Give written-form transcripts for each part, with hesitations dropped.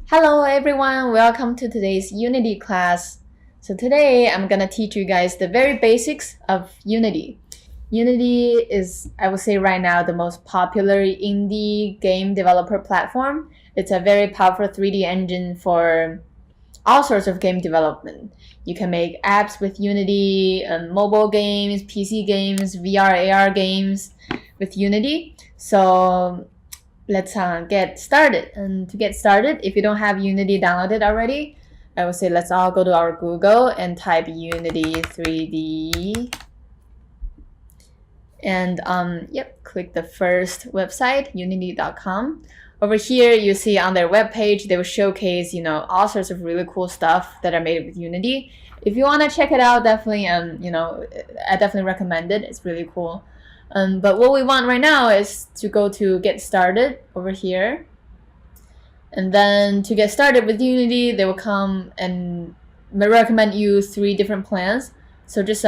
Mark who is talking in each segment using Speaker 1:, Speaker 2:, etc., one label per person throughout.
Speaker 1: Hello everyone, welcome to today's Unity class. So today I'm gonna teach you guys the very basics of Unity. Unity is, I would say right now, the most popular indie game developer platform. It's a very powerful 3D engine for all sorts of game development. You can make apps with Unity, mobile games, PC games, VR, AR games with Unity. So let's get started. And to get started, if you don't have Unity downloaded already, I would say let's all go to our Google and type Unity 3D. And click the first website, unity.com. Over here, you see on their webpage, they will showcase, all sorts of really cool stuff that are made with Unity. If you want to check it out, definitely, I definitely recommend it. It's really cool. But what we want right now is to go to Get Started over here. And then to get started with Unity, they will come and recommend you 3 different plans. So just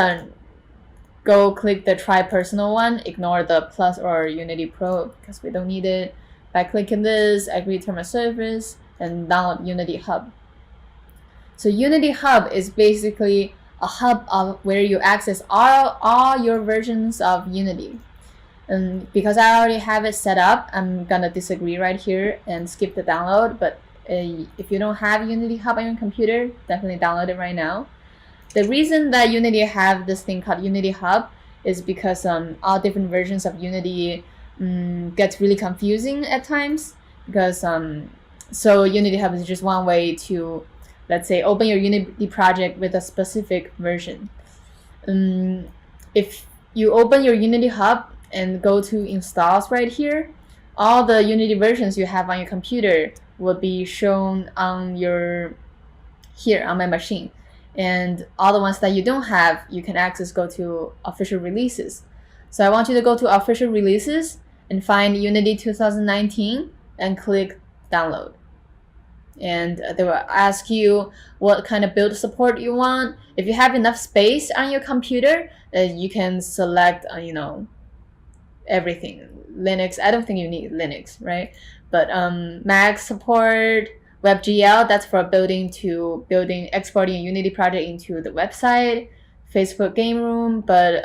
Speaker 1: go click the Try Personal one, ignore the Plus or Unity Pro because we don't need it. By clicking this, agree terms of service, and download Unity Hub. So Unity Hub is basically a hub of where you access all your versions of Unity. And because I already have it set up, I'm gonna disagree right here and skip the download. But if you don't have Unity Hub on your computer, definitely download it right now. The reason that Unity have this thing called Unity Hub is because all different versions of Unity gets really confusing at times. Because so Unity Hub is just one way to, let's say, open your Unity project with a specific version. If you open your Unity Hub and go to installs right here, all the Unity versions you have on your computer will be shown on here on my machine. And all the ones that you don't have, you can go to official releases. So I want you to go to official releases and find Unity 2019 and click download. And they will ask you what kind of build support you want. If you have enough space on your computer, you can select, everything. Linux, I don't think you need Linux, right? But Mac support, WebGL, that's for exporting a Unity project into the website, Facebook Game Room. But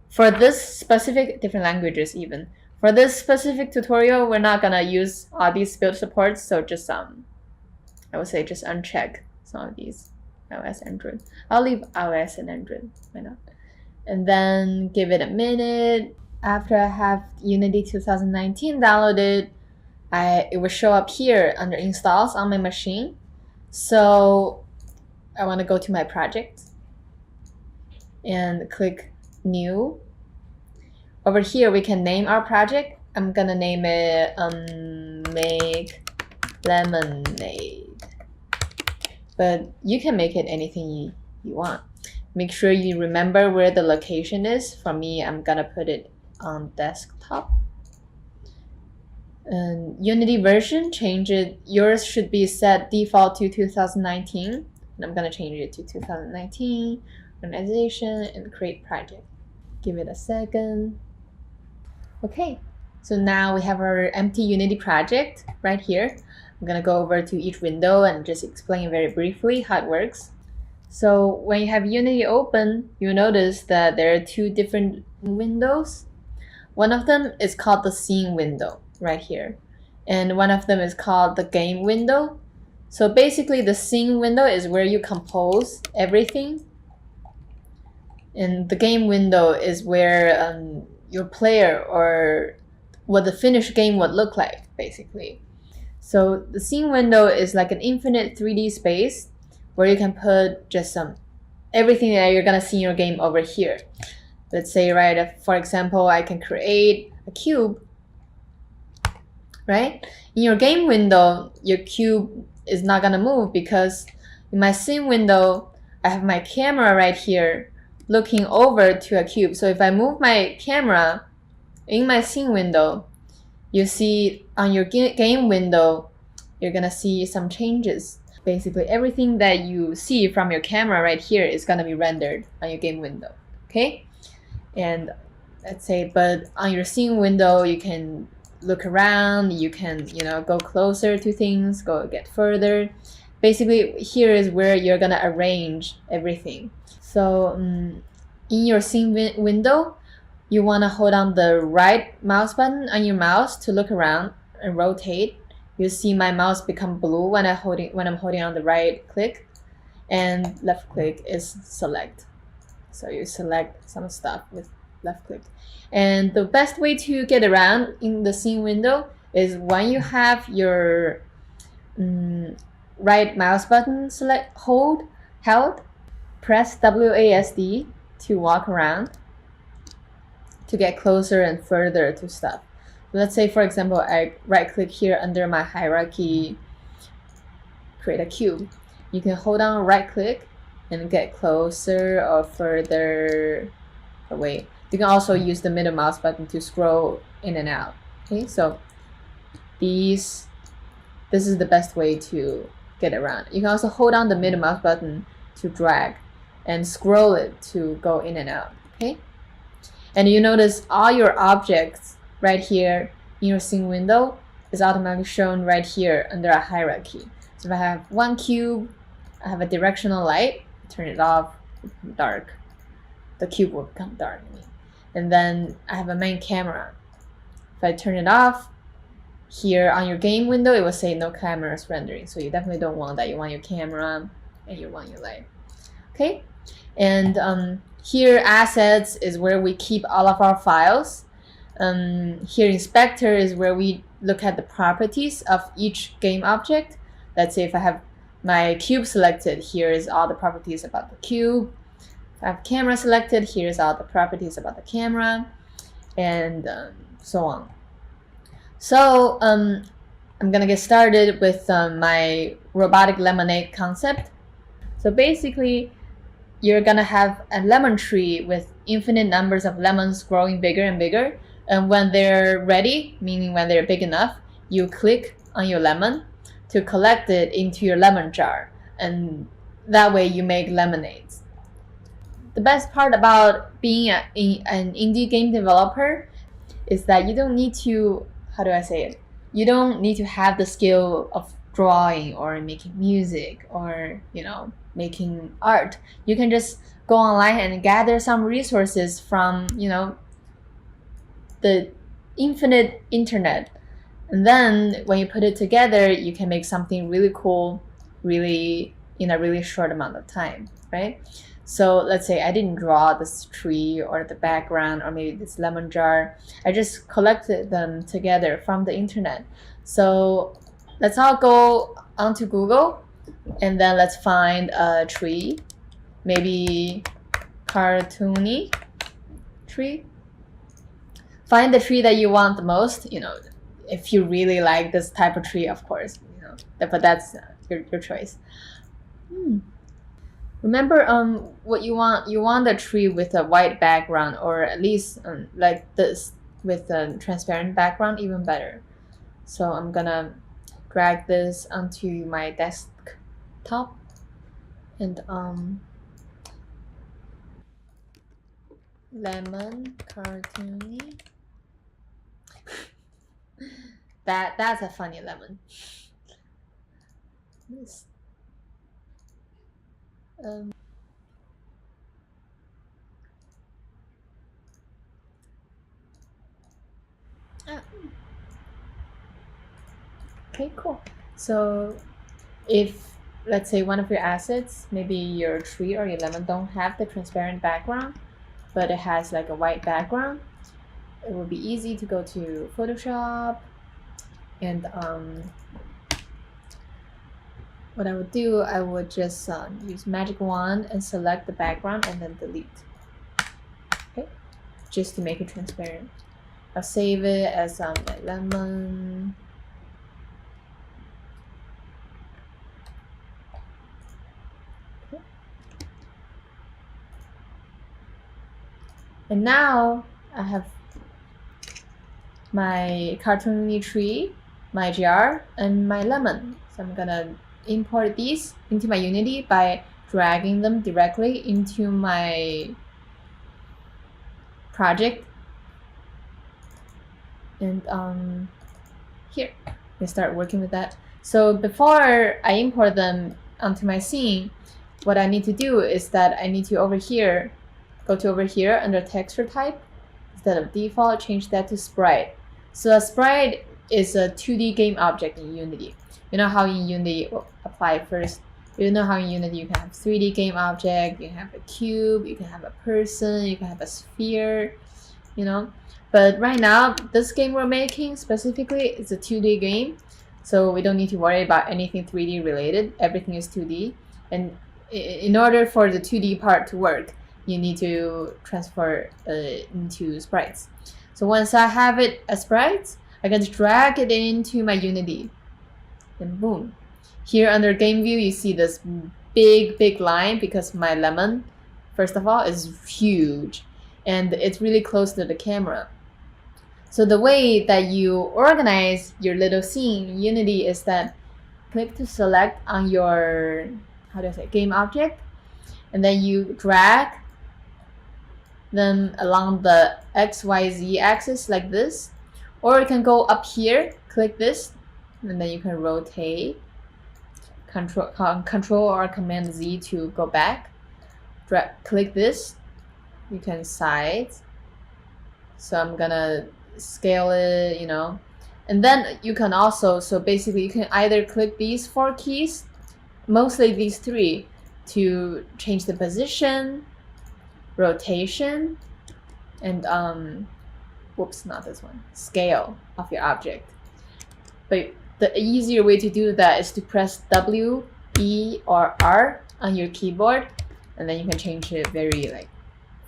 Speaker 1: for this specific, different languages even. For this specific tutorial, we're not gonna use all these build supports, so just I would say just uncheck some of these. iOS, Android. I'll leave iOS and Android. Why not? And then give it a minute. After I have Unity 2019 downloaded, it will show up here under installs on my machine. So I want to go to my project and click new. Over here, we can name our project. I'm gonna name it Make Lemonade. But you can make it anything you want. Make sure you remember where the location is. For me, I'm gonna put it on desktop. And Unity version, change it. Yours should be set default to 2019. And I'm gonna change it to 2019. Organization and create project. Give it a second. Okay, so now we have our empty Unity project right here. I'm gonna go over to each window and just explain very briefly how it works. So when you have Unity open, you'll notice that there are 2 different windows. One of them is called the scene window right here. And one of them is called the game window. So basically the scene window is where you compose everything. And the game window is where your player or what the finished game would look like, basically. So the scene window is like an infinite 3D space where you can put just everything that you're gonna see in your game over here. Let's say, right, for example, I can create a cube, right? In your game window, your cube is not gonna move because in my scene window, I have my camera right here looking over to a cube. So if I move my camera in my scene window, you see on your game window, you're gonna see some changes. Basically, everything that you see from your camera right here is gonna be rendered on your game window, okay? And let's say, but on your scene window, you can look around, you can, go closer to things, go get further. Basically, here is where you're gonna arrange everything. So in your scene window, you wanna hold on the right mouse button on your mouse to look around and rotate. You see my mouse become blue when I'm holding on the right click, and left click is select. So you select some stuff with left click. And the best way to get around in the scene window is when you have your right mouse button held, press WASD to walk around to get closer and further to stuff. Let's say, for example, I right click here under my hierarchy, create a cube. You can hold down right click and get closer or further away. You can also use the middle mouse button to scroll in and out. Okay, so this is the best way to get around. You can also hold down the middle mouse button to drag and scroll it to go in and out. Okay, and you notice all your objects right here in your scene window is automatically shown right here under a hierarchy. So if I have one cube, I have a directional light, turn it off, it becomes dark. The cube will become dark. And then I have a main camera. If I turn it off, here on your game window, it will say no cameras rendering. So you definitely don't want that. You want your camera and you want your light. Okay, and here assets is where we keep all of our files. Here inspector is where we look at the properties of each game object. Let's say if I have my cube selected, here is all the properties about the cube. If I have camera selected, here's all the properties about the camera, and so on. So I'm gonna get started with my robotic lemonade concept. So basically, you're gonna have a lemon tree with infinite numbers of lemons growing bigger and bigger. And when they're ready, meaning when they're big enough, you click on your lemon to collect it into your lemon jar. And that way you make lemonades. The best part about being an indie game developer is that you don't need to, how do I say it? You don't need to have the skill of drawing or making music or, making art. You can just go online and gather some resources from, the infinite internet. And then when you put it together, you can make something really cool, really in a really short amount of time, right? So let's say I didn't draw this tree or the background or maybe this lemon jar. I just collected them together from the internet. So let's all go onto Google and then let's find a tree, maybe cartoony tree. Find the tree that you want the most, if you really like this type of tree, of course, but that's your choice. Remember what you want. You want a tree with a white background, or at least like this with a transparent background, even better. So I'm gonna drag this onto my desktop and lemon cartoony. That's a funny lemon. This. Okay, cool. So if, let's say, one of your assets, maybe your tree or your lemon, don't have the transparent background, but it has like a white background, it will be easy to go to Photoshop and what I would do, I would just use magic wand and select the background and then delete. Okay, just to make it transparent. I'll save it as my lemon. Okay. And now I have my cartoony tree, my jar, and my lemon. So I'm gonna import these into my Unity by dragging them directly into my project. And here. We start working with that. So before I import them onto my scene, what I need to do is that I need to go to over here under texture type. Instead of default, change that to sprite. So a sprite is a 2D game object in Unity. You know how in Unity, apply first. You know how in Unity you can have 3D game object, you can have a cube, you can have a person, you can have a sphere, you know. But right now, this game we're making specifically is a 2D game. So we don't need to worry about anything 3D related. Everything is 2D. And in order for the 2D part to work, you need to transfer into sprites. So once I have it as sprites, I can drag it into my Unity. And boom. Here under game view, you see this big line because my lemon, first of all, is huge. And it's really close to the camera. So the way that you organize your little scene in Unity is that click to select on your, game object, and then you drag them along the XYZ axis like this, or you can go up here, click this, and then you can rotate, control or command Z to go back, click this, you can size, so I'm gonna scale it, and then you can also, so basically you can either click these 4 keys, mostly these 3, to change the position, rotation, and not this one, scale of your object. But the easier way to do that is to press W, E, or R on your keyboard, and then you can change it very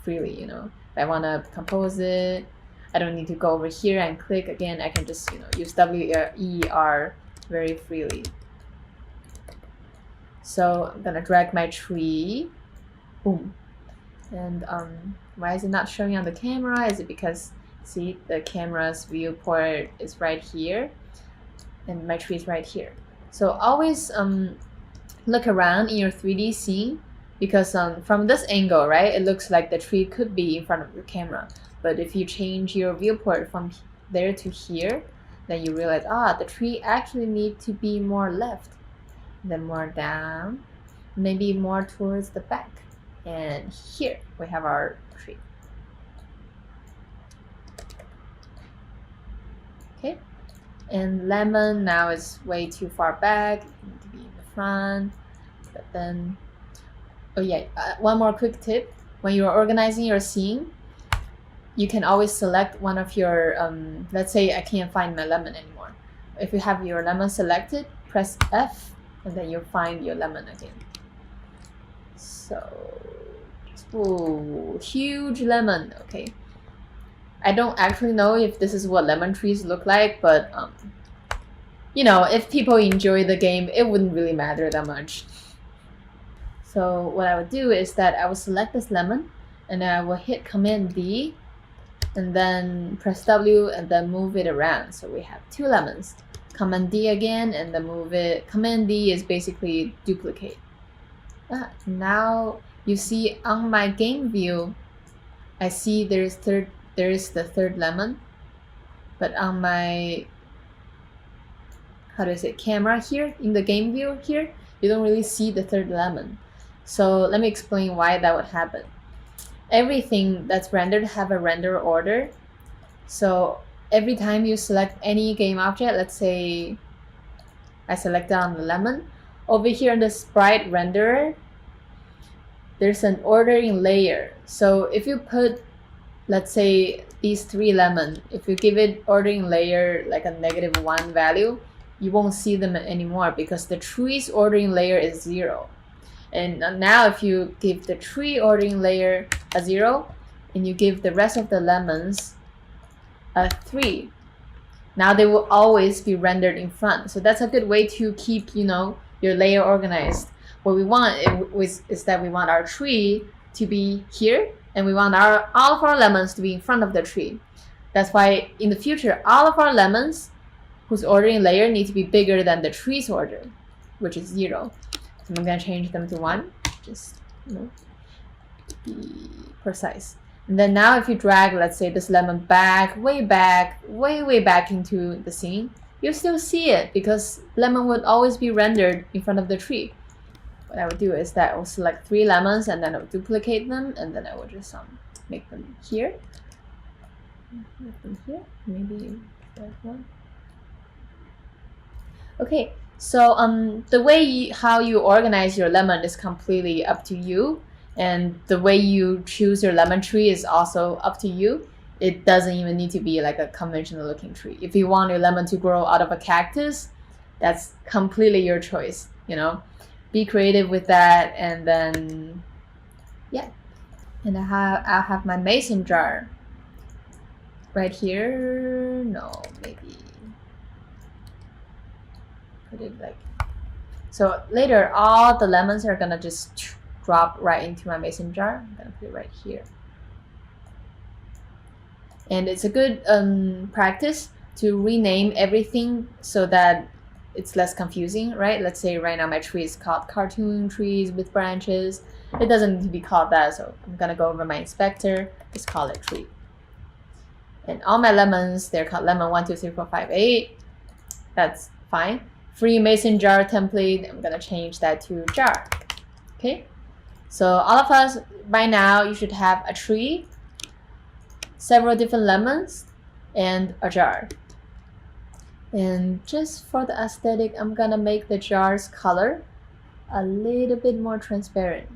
Speaker 1: freely, If I want to compose it, I don't need to go over here and click again. I can just use W, E, R very freely. So I'm gonna drag my tree, boom, and why is it not showing on the camera? Is it because, see, the camera's viewport is right here and my tree is right here. So always look around in your 3D scene, because from this angle, right, it looks like the tree could be in front of your camera. But if you change your viewport from there to here, then you realize, the tree actually needs to be more left, then more down, maybe more towards the back. And here we have our tree. Okay, and lemon now is way too far back. You need to be in the front. But then, one more quick tip: when you're organizing your scene, you can always select one of your, let's say I can't find my lemon anymore. If you have your lemon selected, press F, and then you'll find your lemon again. So, huge lemon, okay. I don't actually know if this is what lemon trees look like, but, if people enjoy the game, it wouldn't really matter that much. So what I would do is that I will select this lemon, and then I will hit Command D, and then press W, and then move it around. So we have 2 lemons. Command D again, and then move it. Command D is basically duplicate. Now you see on my game view, I see there is the 3rd lemon, but on my camera here in the game view here, you don't really see the 3rd lemon. So let me explain why that would happen. Everything that's rendered have a render order. So every time you select any game object, let's say I selected on the lemon, over here in the sprite renderer, there's an ordering layer. So if you put, let's say, these 3 lemon, if you give it ordering layer like a -1 value, you won't see them anymore because the tree's ordering layer is 0. And now if you give the tree ordering layer a 0, and you give the rest of the lemons a 3, now they will always be rendered in front. So that's a good way to keep, your layer organized. What we want is that we want our tree to be here, and we want all of our lemons to be in front of the tree. That's why in the future, all of our lemons whose ordering layer need to be bigger than the tree's order, which is 0. So I'm going to change them to 1, just be precise. And then now if you drag, let's say, this lemon way back into the scene, you still see it because lemon would always be rendered in front of the tree. What I would do is that I will select 3 lemons and then I will duplicate them, and then I will just make them here. Make them here, maybe that one. Okay, so the way how you organize your lemon is completely up to you, and the way you choose your lemon tree is also up to you. It doesn't even need to be like a conventional looking tree. If you want your lemon to grow out of a cactus, that's completely your choice, you know. Be creative with that, and then yeah. And I'll have my mason jar right here. No, maybe put it like so. Later, all the lemons are gonna just drop right into my mason jar. I'm gonna put it right here. And it's a good practice to rename everything so that it's less confusing, right? Let's say right now my tree is called cartoon trees with branches. It doesn't need to be called that, so I'm gonna go over my inspector, just call it tree. And all my lemons, they're called lemon 1, 2, 3, 4, 5, 8. That's fine. Free mason jar template, I'm gonna change that to jar. Okay, so all of us by now you should have a tree, several different lemons, and a jar. And just for the aesthetic, I'm gonna make the jar's color a little bit more transparent,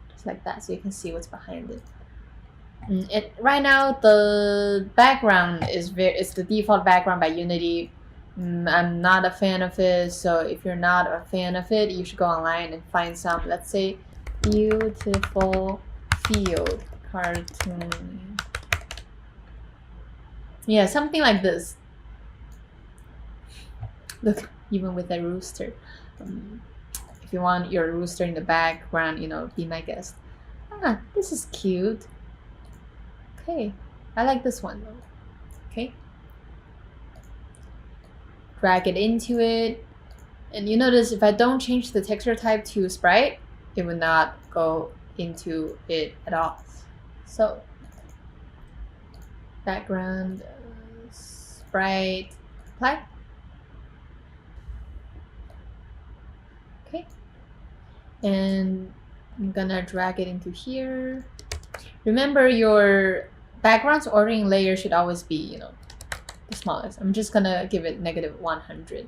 Speaker 1: just like that, so you can see what's behind it. Right now the background is it's the default background by Unity. I'm not a fan of it, so if you're not a fan of it, you should go online and find some, let's say, beautiful field cartoon. Yeah, something like this. Look, even with a rooster. If you want your rooster in the background, you know, be my guest. Ah, this is cute. Okay, I like this one though. Okay. Drag it into it. And you notice if I don't change the texture type to sprite, it would not go into it at all. So, background, sprite, apply. Okay. And I'm gonna drag it into here. Remember, your background's ordering layer should always be, you know, the smallest. I'm just gonna give it -100.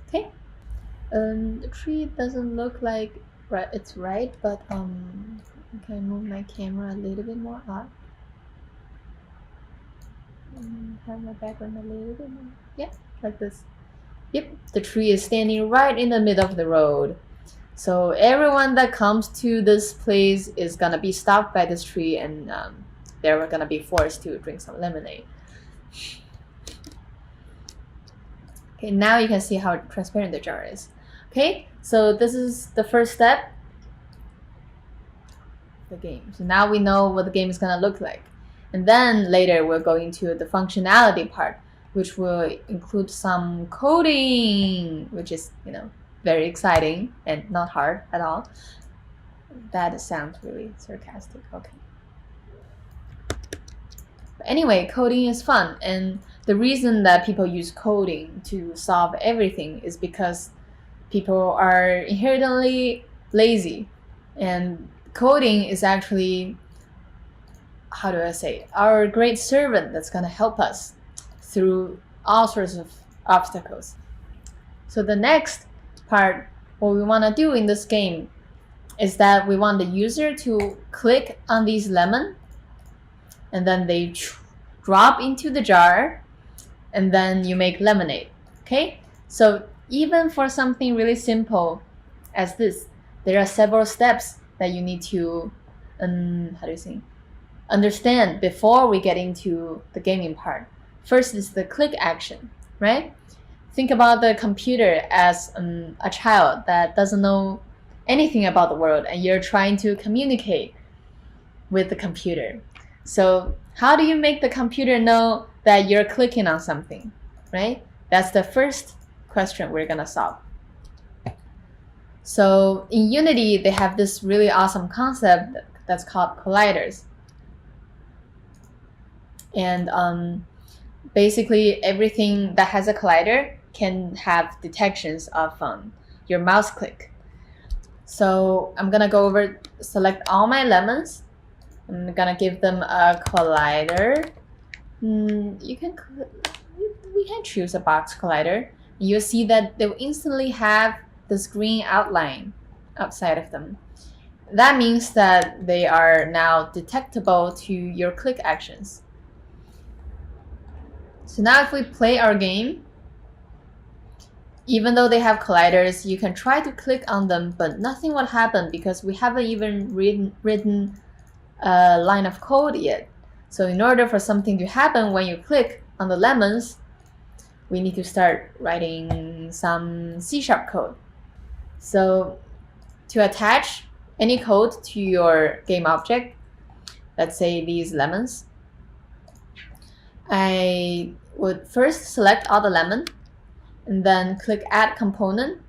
Speaker 1: Okay. The tree doesn't look like it's right, but okay, move my camera a little bit more up. Have my background a little bit more. Yeah, like this. Yep, the tree is standing right in the middle of the road. So everyone that comes to this place is gonna be stopped by this tree, and they're gonna be forced to drink some lemonade. Okay, now you can see how transparent the jar is. Okay, so this is the first step. The game. So now we know what the game is gonna look like. And then later we're going to the functionality part, which will include some coding, which is, you know, very exciting and not hard at all. That sounds really sarcastic. Okay. But anyway, coding is fun, and the reason that people use coding to solve everything is because people are inherently lazy, and coding is actually, how do I say, our great servant that's going to help us through all sorts of obstacles. So the next part, what we want to do in this game is that we want the user to click on these lemon, and then they drop into the jar, and then you make lemonade. Okay, so even for something really simple as this, there are several steps that you need to how do you say, understand before we get into the gaming part. First is the click action, right? Think about the computer as a child that doesn't know anything about the world, and you're trying to communicate with the computer. So how do you make the computer know that you're clicking on something, right? That's the first question we're gonna solve. So in Unity, they have this really awesome concept that's called colliders. And basically everything that has a collider can have detections of your mouse click. So I'm gonna go over, select all my lemons. I'm gonna give them a collider. We can choose a box collider. You'll see that they will instantly have this green outline outside of them. That means that they are now detectable to your click actions. So now if we play our game, even though they have colliders, you can try to click on them, but nothing will happen because we haven't even written a line of code yet. So in order for something to happen when you click on the lemons, we need to start writing some C# code. So to attach any code to your game object, let's say these lemons, I would first select all the lemon and then click add component,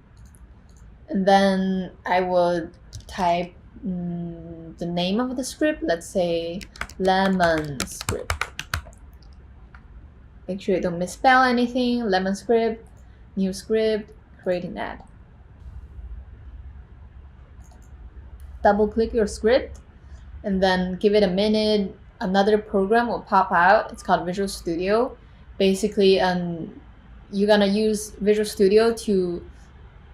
Speaker 1: and then I would type the name of the script, let's say lemon script. Make sure you don't misspell anything. Lemon script, new script, create an add. Double click your script and then give it a minute. Another program will pop out. It's called Visual Studio. Basically, you're gonna use Visual Studio to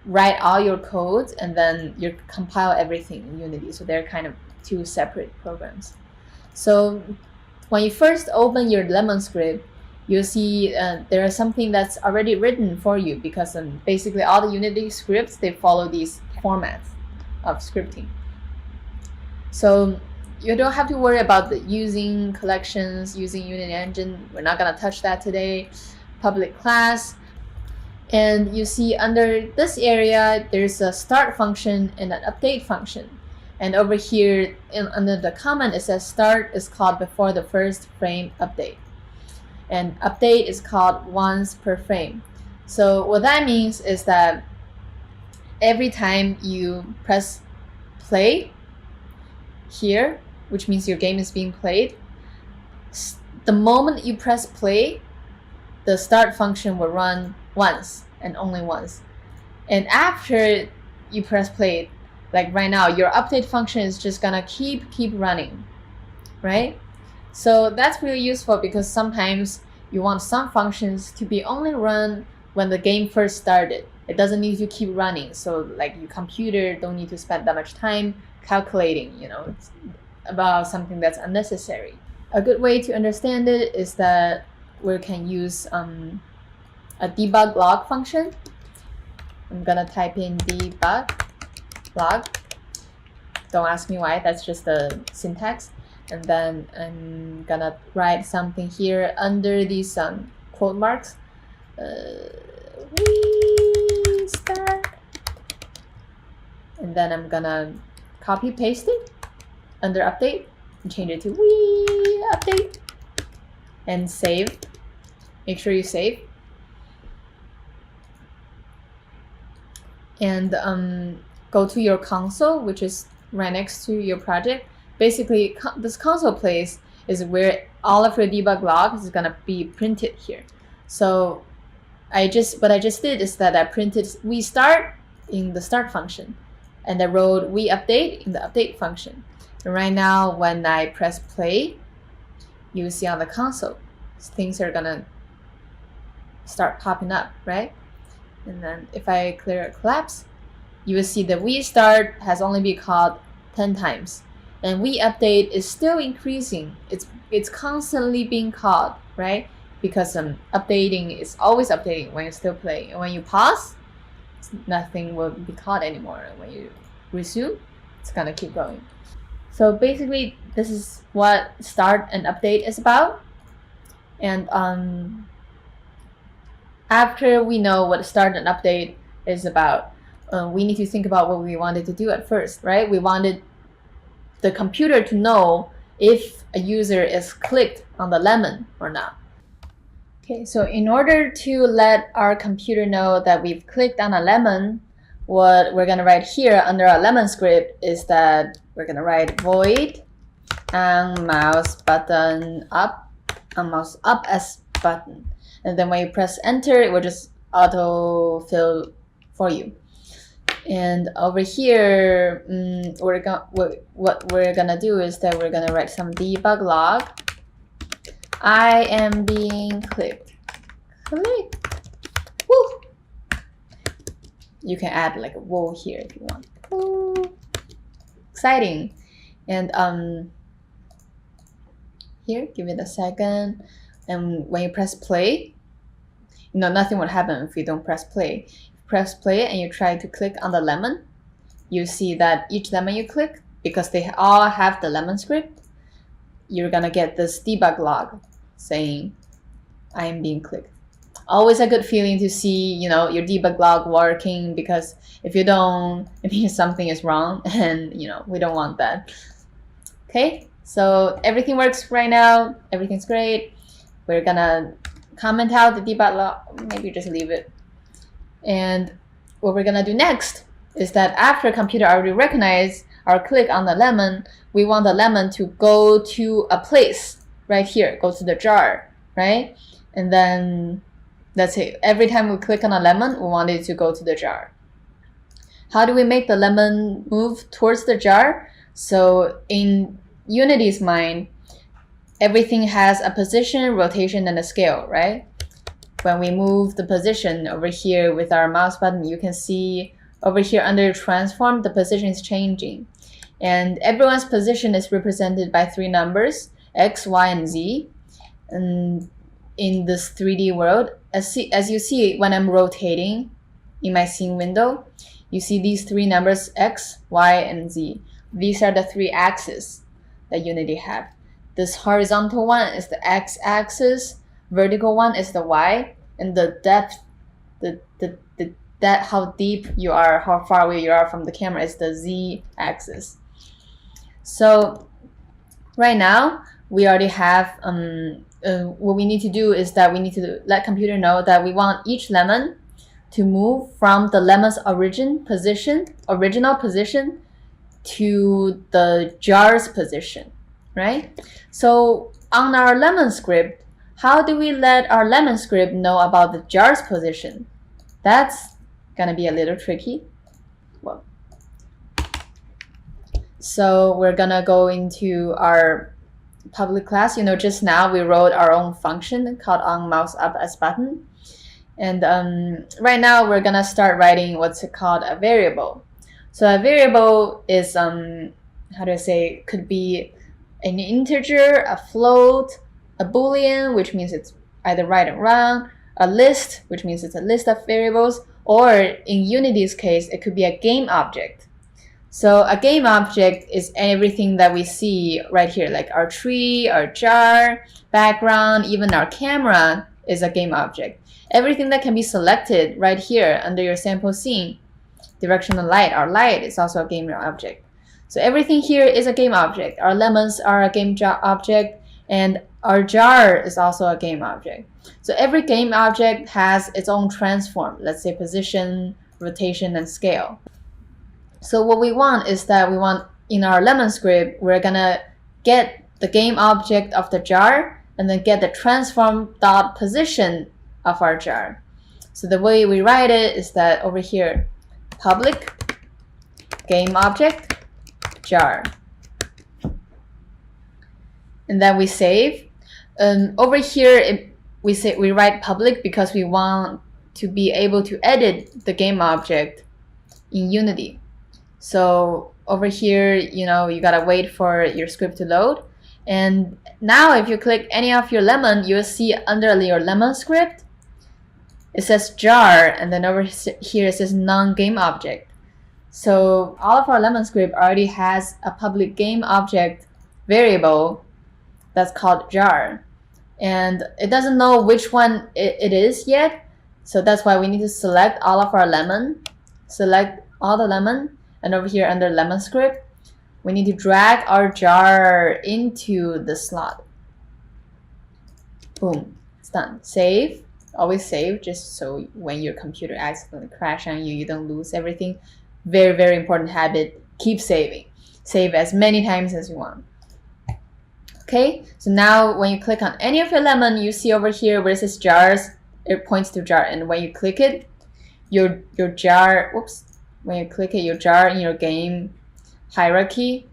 Speaker 1: write all your codes and then you compile everything in Unity. So they're kind of two separate programs. So when you first open your lemon script, you'll see there is something that's already written for you because basically all the Unity scripts, they follow these formats of scripting. So you don't have to worry about using collections, using Unity Engine. We're not gonna touch that today. Public class. And you see under this area, there's a start function and an update function. And over here, under the comment, it says start is called before the first frame update. And update is called once per frame. So what that means is that every time you press play here, which means your game is being played, the moment you press play, the start function will run once and only once. And after you press play, like right now, your update function is just gonna keep running, right? So that's really useful because sometimes you want some functions to be only run when the game first started. It doesn't need to keep running. So like your computer don't need to spend that much time calculating, about something that's unnecessary. A good way to understand it is that we can use a debug log function. I'm gonna type in debug log. Don't ask me why, that's just the syntax. And then I'm gonna write something here under these quote marks. Restart. And then I'm gonna copy paste it under update and change it to update and save. Make sure you save. And go to your console, which is right next to your project. Basically, this console place is where all of your debug logs is gonna be printed here. So what I just did is that I printed we start in the start function, and I wrote we update in the update function. And right now, when I press play, you will see on the console, things are gonna start popping up, right? And then if I clear collapse, you will see that we start has only been called 10 times. And we update is still increasing. It's constantly being called, right? Because updating is always updating when you still play. And when you pause, nothing will be called anymore. And when you resume, it's gonna keep going. So basically, this is what start and update is about. And after we know what start and update is about, we need to think about what we wanted to do at first, right? We wanted the computer to know if a user is clicked on the lemon or not. Okay, so in order to let our computer know that we've clicked on a lemon, what we're gonna write here under our lemon script is that we're gonna write void and mouse button up, and mouse up as button. And then when you press enter, it will just auto-fill for you. And over here, what we're gonna do is that we're gonna write some debug log. I am being clicked. Woo! You can add like a whoa here if you want. Woo. Exciting. And here, give it a second. And when you press play, nothing would happen if you don't press play. Press play and you try to click on the lemon, you see that each lemon you click, because they all have the lemon script, you're gonna get this debug log saying I am being clicked. Always a good feeling to see your debug log working, because if you don't, it means something is wrong, and we don't want that. Okay, so everything works right now, everything's great. We're gonna comment out the debug log, maybe just leave it. And what we're gonna do next is that after computer already recognized our click on the lemon, we want the lemon to go to a place right here, go to the jar, right? And then that's it. Every time we click on a lemon, we want it to go to the jar. How do we make the lemon move towards the jar? So in Unity's mind, everything has a position, rotation, and a scale, right? When we move the position over here with our mouse button, you can see over here under transform, the position is changing. And everyone's position is represented by 3 numbers, X, Y, and Z. And in this 3D world, as you see when I'm rotating in my scene window, you see these 3 numbers, X, Y, and Z. These are the 3 axes that Unity have. This horizontal one is the X axis, vertical one is the Y, and the depth, how deep you are, how far away you are from the camera is the Z axis. So right now we already have what we need to do is that we need to let computer know that we want each lemon to move from the lemon's original position to the jar's position, right? So on our lemon script, how do we let our lemon script know about the jar's position? That's gonna be a little tricky. Well, so we're gonna go into our public class. Just now we wrote our own function called onMouseUp_as_button. And right now we're gonna start writing what's called a variable. So a variable is, could be an integer, a float, a boolean, which means it's either right or wrong, a list, which means it's a list of variables, or in Unity's case, it could be a game object. So a game object is everything that we see right here, like our tree, our jar, background, even our camera is a game object. Everything that can be selected right here under your sample scene, directional light, our light is also a game object. So everything here is a game object. Our lemons are a game object, and our jar is also a game object. So every game object has its own transform, let's say position, rotation, and scale. So what we want is that in our lemon script, we're gonna get the game object of the jar and then get the transform dot position of our jar. So the way we write it is that over here, public game object jar. And then we save. Over here, we write public because we want to be able to edit the game object in Unity. So over here, you gotta wait for your script to load. And now if you click any of your lemon, you'll see under your lemon script, it says jar, and then over here it says non-game object. So all of our lemon script already has a public game object variable that's called jar. And it doesn't know which one it is yet. So that's why we need to select all of our lemon, select all the lemon, and over here under lemon script, we need to drag our jar into the slot. Boom, it's done. Save, always save, just so when your computer accidentally crash on you, you don't lose everything. Very, very important habit, keep saving. Save as many times as you want. Okay, so now when you click on any of your lemon, you see over here where it says jars, it points to jar, and when you click it, your jar, when you click it, your jar in your game hierarchy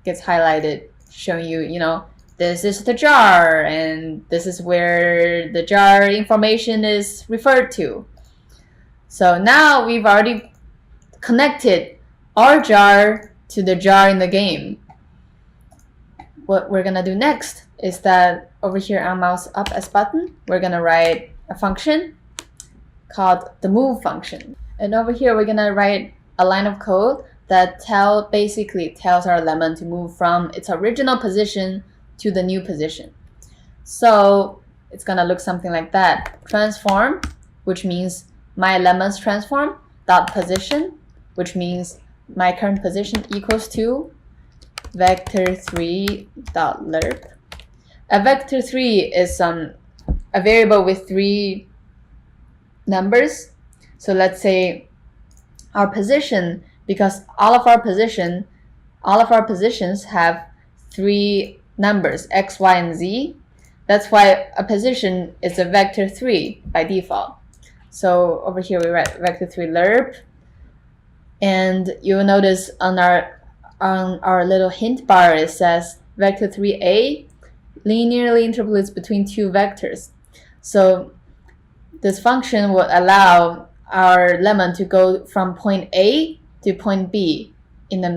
Speaker 1: gets highlighted, showing you, you know, this is the jar, and this is where the jar information is referred to. So now we've already connected our jar to the jar in the game. What we're gonna do next is that over here on mouse up as button, we're gonna write a function called the move function. And over here, we're gonna write a line of code that basically tells our lemon to move from its original position to the new position. So it's gonna look something like that. Transform, which means my lemon's transform, dot position, which means my current position equals to vector3.lerp. A vector3 is a variable with 3 numbers. So let's say our position, because all of our positions have 3 numbers, x, y, and z. That's why a position is a vector 3 by default. So over here we write vector3lerp, and you'll notice on our little hint bar it says vector3a linearly interpolates between 2 vectors. So this function will allow our lemon to go from point A to point B in the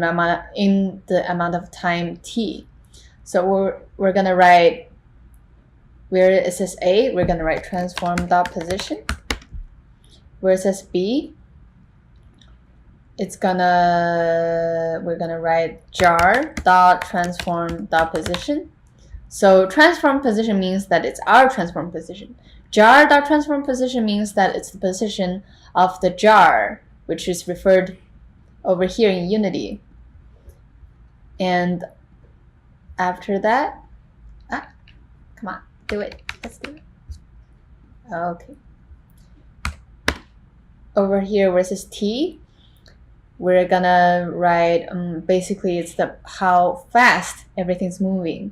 Speaker 1: amount of time t. So we're gonna write, where it says A, we're gonna write transform.position. Where it says B, we're gonna write jar.transform.position. So transform position means that it's our transform position. Jar.transform position means that it's the position of the jar, which is referred over here in Unity. And after that, come on, do it. Let's do it. Okay. Over here where it says T, we're gonna write, basically it's how fast everything's moving.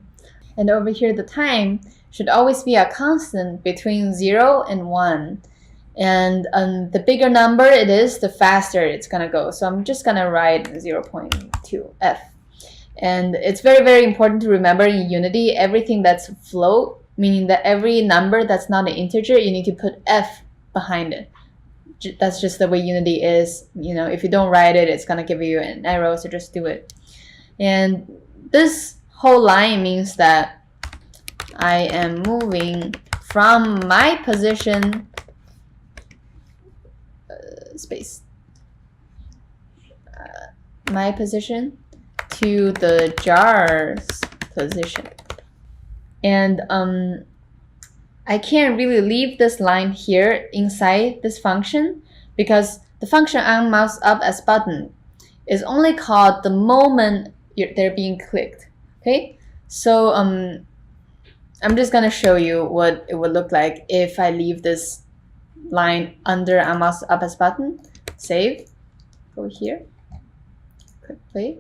Speaker 1: And over here the time should always be a constant between 0 and 1. And the bigger number it is, the faster it's gonna go. So I'm just gonna write 0.2f. And it's very, very important to remember in Unity, everything that's float, meaning that every number that's not an integer, you need to put f behind it. That's just the way Unity is. You know, if you don't write it, it's gonna give you an error, so just do it. And this whole line means that I am moving from my position, my position to the jar's position. And I can't really leave this line here inside this function because the function on mouse up as button is only called the moment they're being clicked. Okay, so I'm just gonna show you what it would look like if I leave this line under on mouse up as button. Save, go here, click play.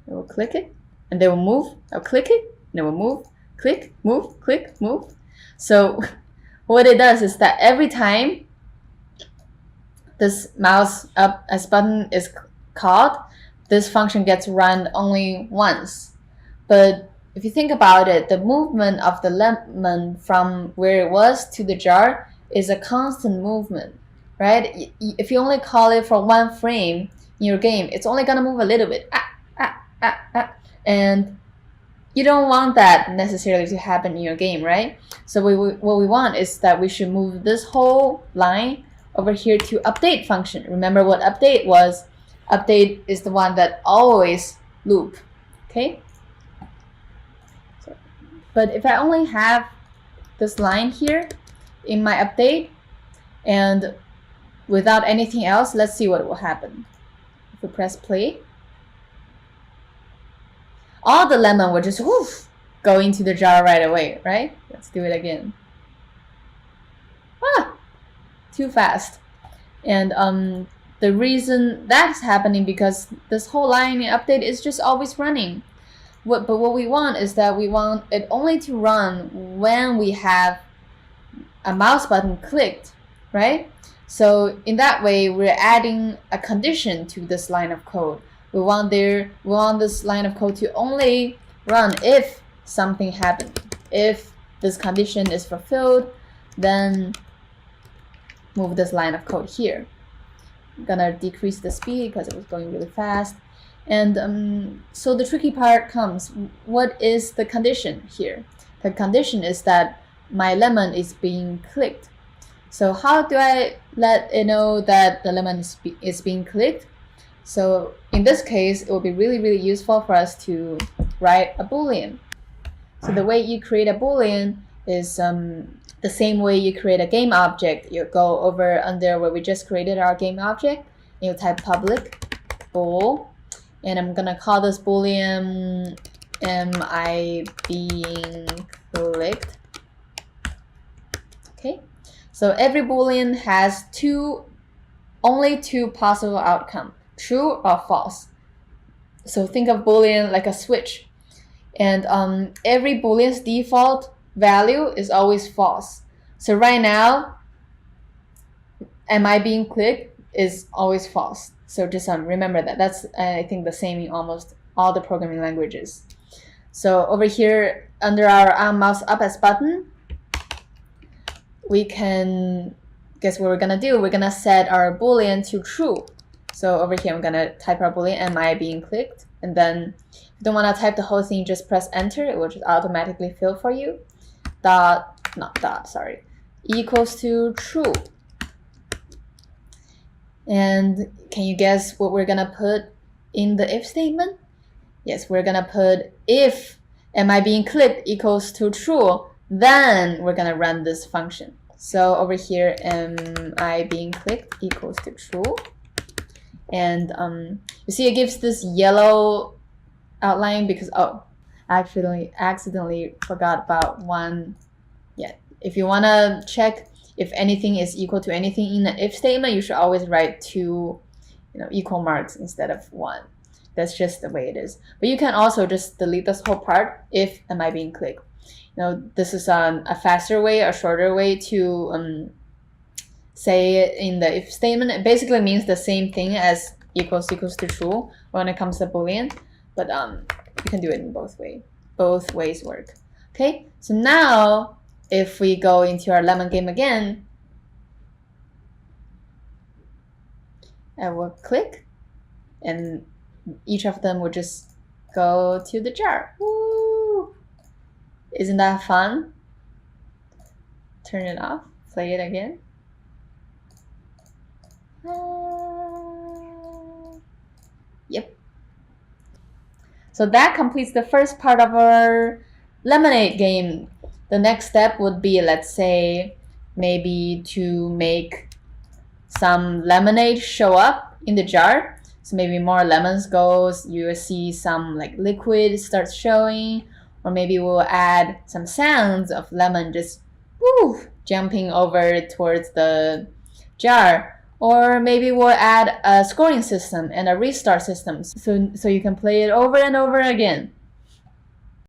Speaker 1: It will click it, and they will move. I'll click it, and it will move. Click, move, click, move. So what it does is that every time this mouse up as button is called, this function gets run only once. But if you think about it, the movement of the lemon from where it was to the jar is a constant movement, right? If you only call it for 1 frame in your game, it's only gonna move a little bit. And you don't want that necessarily to happen in your game, right? So what we want is that we should move this whole line over here to update function. Remember what update was? Update is the one that always loop, okay? But if I only have this line here in my update and without anything else, let's see what will happen. If we press play, all the lemon will just go into the jar right away, right? Let's do it again. Too fast. And the reason that's happening because this whole line in update is just always running. But what we want is that we want it only to run when we have a mouse button clicked, right? So in that way, we're adding a condition to this line of code. We want this line of code to only run if something happened. If this condition is fulfilled, then move this line of code here. I'm gonna decrease the speed because it was going really fast. And so the tricky part comes. What is the condition here? The condition is that my lemon is being clicked. So how do I let it know that the lemon is being clicked? So in this case, it will be really, really useful for us to write a Boolean. So the way you create a Boolean is the same way you create a game object. You go over under where we just created our game object, and you type public bool, and I'm gonna call this Boolean am I being clicked. Okay, so every Boolean has only two possible outcomes, true or false. So think of Boolean like a switch, and every Boolean's default value is always false. So right now, am I being clicked is always false. So just remember that. That's, I think, the same in almost all the programming languages. So over here, under our mouse up as button, we can, guess what we're gonna do? We're gonna set our Boolean to true. So over here, I'm gonna type our Boolean, am I being clicked? And then if you don't wanna type the whole thing, just press enter. It will just automatically fill for you. Equals to true. And can you guess what we're gonna put in the if statement? Yes, we're gonna put if am I being clicked equals to true, then we're gonna run this function. So over here, am I being clicked equals to true. And you see it gives this yellow outline because, oh, I accidentally forgot about one. Yeah, if you wanna check if anything is equal to anything in the if statement, you should always write two, equal marks instead of one. That's just the way it is. But you can also just delete this whole part if am I being clicked. This is a faster way, a shorter way to say it in the if statement. It basically means the same thing as equals to true when it comes to Boolean, but you can do it in both ways. Both ways work. Okay, so now if we go into our lemon game again, I will click, and each of them will just go to the jar. Woo! Isn't that fun? Turn it off, play it again. Yep. So that completes the first part of our lemonade game. The next step would be, let's say, maybe to make some lemonade show up in the jar. So maybe more lemons goes, you will see some like liquid starts showing, or maybe we'll add some sounds of lemon just jumping over towards the jar. Or maybe we'll add a scoring system and a restart system so you can play it over and over again.